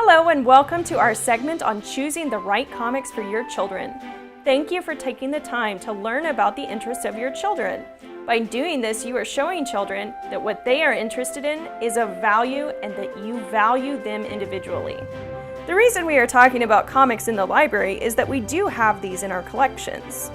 Hello and welcome to our segment on choosing the right comics for your children. Thank you for taking the time to learn about the interests of your children. By doing this, you are showing children that what they are interested in is of value and that you value them individually. The reason we are talking about comics in the library is that we do have these in our collections.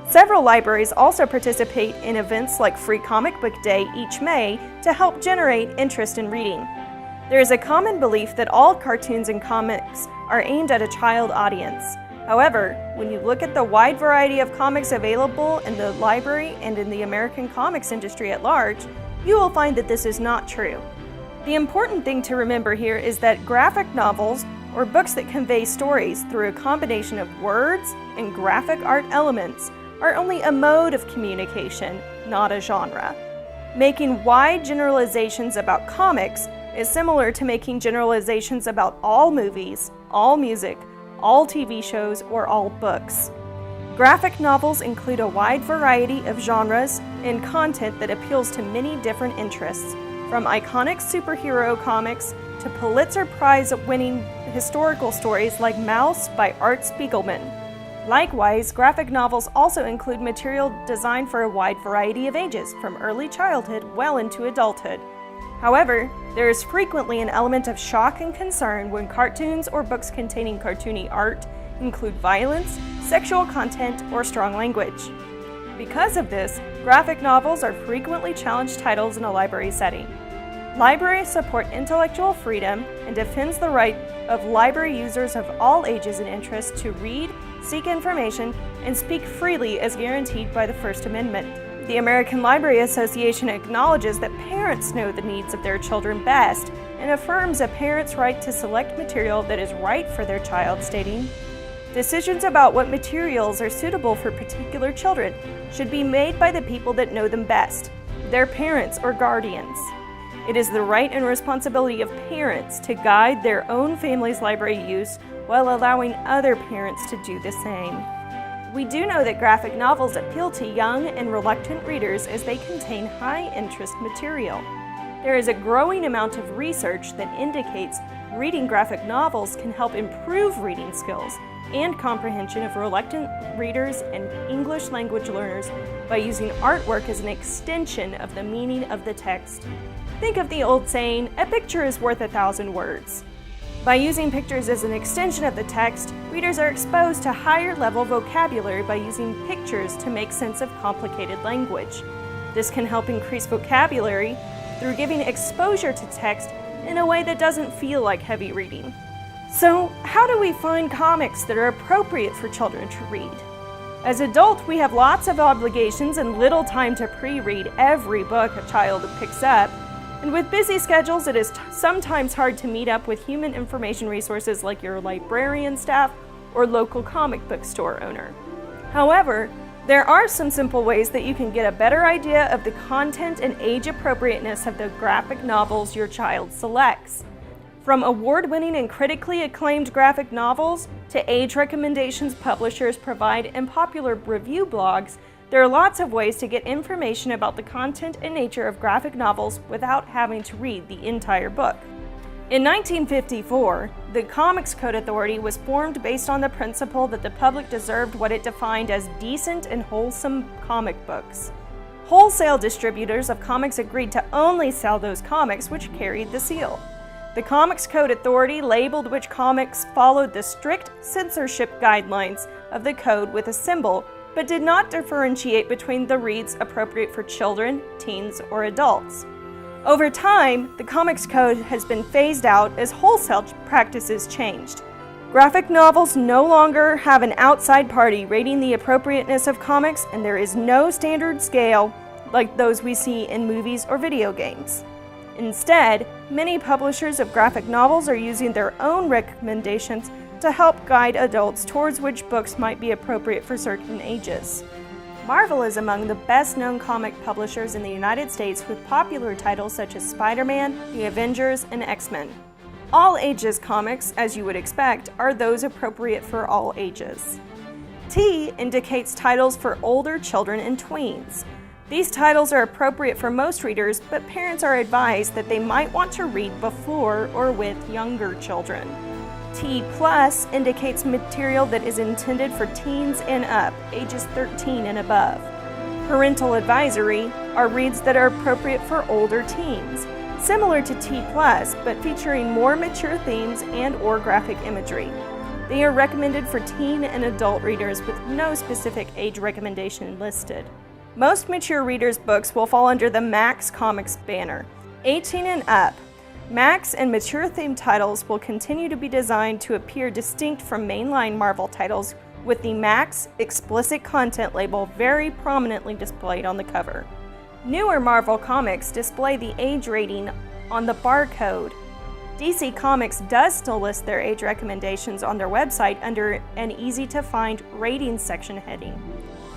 Several libraries also participate in events like Free Comic Book Day each May to help generate interest in reading. There is a common belief that all cartoons and comics are aimed at a child audience. However, when you look at the wide variety of comics available in the library and in the American comics industry at large, you will find that this is not true. The important thing to remember here is that graphic novels, or books that convey stories through a combination of words and graphic art elements, are only a mode of communication, not a genre. Making wide generalizations about comics is similar to making generalizations about all movies, all music, all TV shows, or all books. Graphic novels include a wide variety of genres and content that appeals to many different interests, from iconic superhero comics to Pulitzer Prize-winning historical stories like Maus by Art Spiegelman. Likewise, graphic novels also include material designed for a wide variety of ages, from early childhood well into adulthood. However, there is frequently an element of shock and concern when cartoons or books containing cartoony art include violence, sexual content, or strong language. Because of this, graphic novels are frequently challenged titles in a library setting. Libraries support intellectual freedom and defends the right of library users of all ages and interests to read, seek information, and speak freely as guaranteed by the First Amendment. The American Library Association acknowledges that parents know the needs of their children best and affirms a parent's right to select material that is right for their child, stating, "Decisions about what materials are suitable for particular children should be made by the people that know them best, their parents or guardians. It is the right and responsibility of parents to guide their own family's library use while allowing other parents to do the same." We do know that graphic novels appeal to young and reluctant readers as they contain high-interest material. There is a growing amount of research that indicates reading graphic novels can help improve reading skills and comprehension of reluctant readers and English language learners by using artwork as an extension of the meaning of the text. Think of the old saying, "A picture is worth 1,000 words." By using pictures as an extension of the text, readers are exposed to higher-level vocabulary by using pictures to make sense of complicated language. This can help increase vocabulary through giving exposure to text in a way that doesn't feel like heavy reading. So, how do we find comics that are appropriate for children to read? As adults, we have lots of obligations and little time to pre-read every book a child picks up. And with busy schedules, it is sometimes hard to meet up with human information resources like your librarian staff or local comic book store owner. However, there are some simple ways that you can get a better idea of the content and age appropriateness of the graphic novels your child selects. From award-winning and critically acclaimed graphic novels to age recommendations publishers provide and popular review blogs, there are lots of ways to get information about the content and nature of graphic novels without having to read the entire book. In 1954, the Comics Code Authority was formed based on the principle that the public deserved what it defined as decent and wholesome comic books. Wholesale distributors of comics agreed to only sell those comics which carried the seal. The Comics Code Authority labeled which comics followed the strict censorship guidelines of the code with a symbol, but did not differentiate between the reads appropriate for children, teens, or adults. Over time, the Comics Code has been phased out as wholesale practices changed. Graphic novels no longer have an outside party rating the appropriateness of comics, and there is no standard scale like those we see in movies or video games. Instead, many publishers of graphic novels are using their own recommendations to help guide adults towards which books might be appropriate for certain ages. Marvel is among the best-known comic publishers in the United States with popular titles such as Spider-Man, The Avengers, and X-Men. All ages comics, as you would expect, are those appropriate for all ages. T indicates titles for older children and tweens. These titles are appropriate for most readers, but parents are advised that they might want to read before or with younger children. T+ indicates material that is intended for teens and up, ages 13 and above. Parental advisory are reads that are appropriate for older teens, similar to T+, but featuring more mature themes and/or graphic imagery. They are recommended for teen and adult readers with no specific age recommendation listed. Most mature readers' books will fall under the Max Comics banner. 18 and up. Max and mature theme titles will continue to be designed to appear distinct from mainline Marvel titles, with the Max explicit content label very prominently displayed on the cover. Newer Marvel comics display the age rating on the barcode. DC Comics does still list their age recommendations on their website under an easy-to-find rating section heading.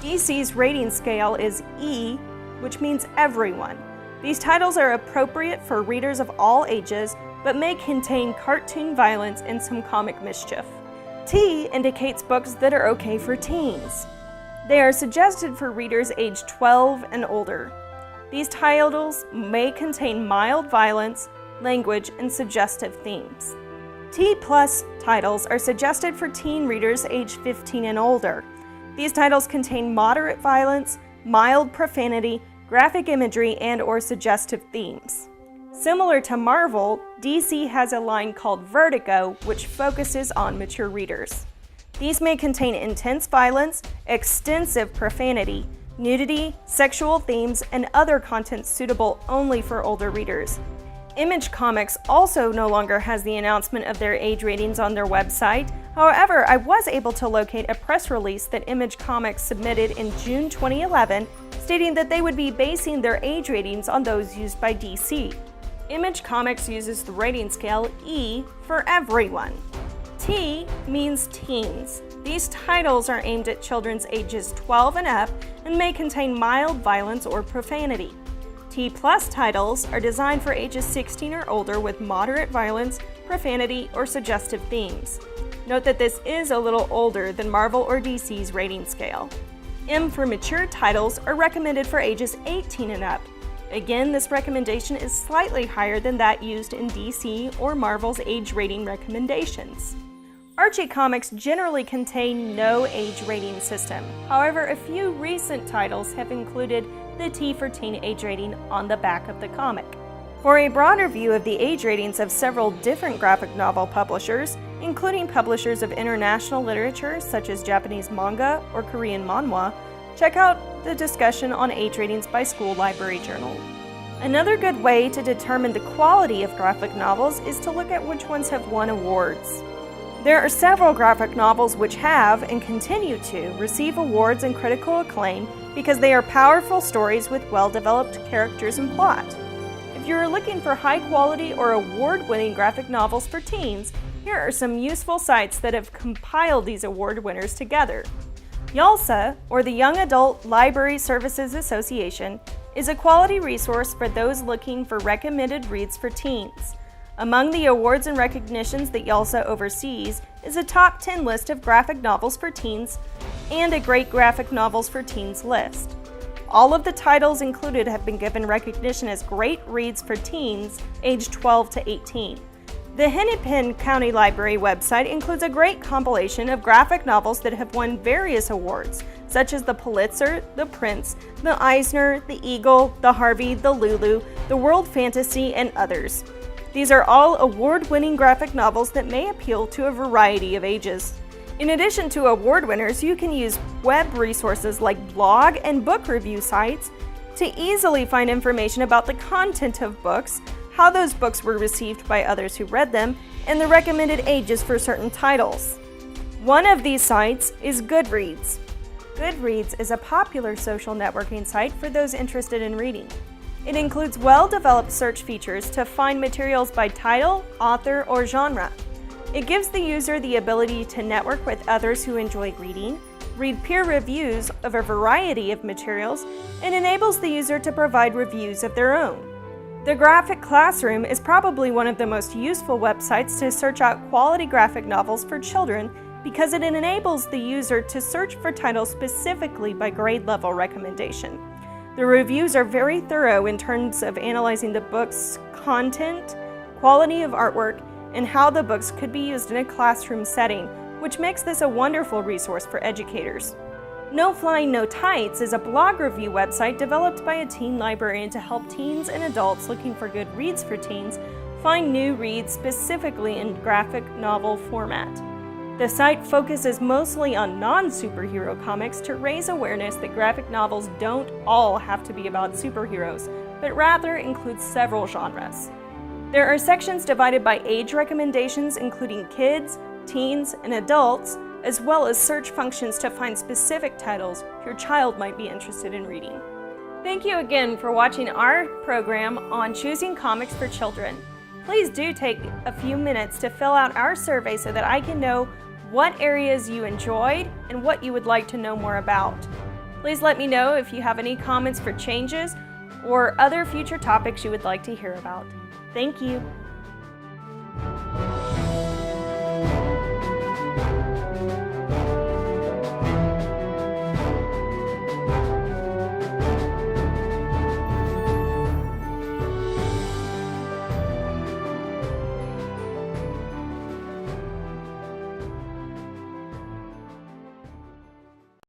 DC's rating scale is E, which means everyone. These titles are appropriate for readers of all ages, but may contain cartoon violence and some comic mischief. T indicates books that are okay for teens. They are suggested for readers age 12 and older. These titles may contain mild violence, language, and suggestive themes. T+ titles are suggested for teen readers age 15 and older. These titles contain moderate violence, mild profanity, graphic imagery, and/or suggestive themes. Similar to Marvel, DC has a line called Vertigo, which focuses on mature readers. These may contain intense violence, extensive profanity, nudity, sexual themes, and other content suitable only for older readers. Image Comics also no longer has the announcement of their age ratings on their website. However, I was able to locate a press release that Image Comics submitted in June 2011, stating that they would be basing their age ratings on those used by DC. Image Comics uses the rating scale E for everyone. T means teens. These titles are aimed at children's ages 12 and up and may contain mild violence or profanity. T+ titles are designed for ages 16 or older with moderate violence, profanity, or suggestive themes. Note that this is a little older than Marvel or DC's rating scale. M for mature titles are recommended for ages 18 and up. Again, this recommendation is slightly higher than that used in DC or Marvel's age rating recommendations. Archie comics generally contain no age rating system. However, a few recent titles have included the T for teen age rating on the back of the comic. For a broader view of the age ratings of several different graphic novel publishers, including publishers of international literature such as Japanese manga or Korean manhwa, check out the discussion on age ratings by School Library Journal. Another good way to determine the quality of graphic novels is to look at which ones have won awards. There are several graphic novels which have, and continue to, receive awards and critical acclaim because they are powerful stories with well-developed characters and plot. If you are looking for high-quality or award-winning graphic novels for teens, here are some useful sites that have compiled these award winners together. YALSA, or the Young Adult Library Services Association, is a quality resource for those looking for recommended reads for teens. Among the awards and recognitions that YALSA oversees is a top 10 list of graphic novels for teens and a Great Graphic Novels for Teens list. All of the titles included have been given recognition as great reads for teens aged 12 to 18. The Hennepin County Library website includes a great compilation of graphic novels that have won various awards, such as the Pulitzer, the Prince, the Eisner, the Eagle, the Harvey, the Lulu, the World Fantasy, and others. These are all award-winning graphic novels that may appeal to a variety of ages. In addition to award winners, you can use web resources like blog and book review sites to easily find information about the content of books, how those books were received by others who read them, and the recommended ages for certain titles. One of these sites is Goodreads. Goodreads is a popular social networking site for those interested in reading. It includes well-developed search features to find materials by title, author, or genre. It gives the user the ability to network with others who enjoy reading, read peer reviews of a variety of materials, and enables the user to provide reviews of their own. The Graphic Classroom is probably one of the most useful websites to search out quality graphic novels for children because it enables the user to search for titles specifically by grade level recommendation. The reviews are very thorough in terms of analyzing the book's content, quality of artwork, and how the books could be used in a classroom setting, which makes this a wonderful resource for educators. No Flying No Tights is a blog review website developed by a teen librarian to help teens and adults looking for good reads for teens find new reads specifically in graphic novel format. The site focuses mostly on non-superhero comics to raise awareness that graphic novels don't all have to be about superheroes, but rather include several genres. There are sections divided by age recommendations, including kids, teens, and adults, as well as search functions to find specific titles your child might be interested in reading. Thank you again for watching our program on choosing comics for children. Please do take a few minutes to fill out our survey so that I can know what areas you enjoyed and what you would like to know more about. Please let me know if you have any comments for changes or other future topics you would like to hear about. Thank you.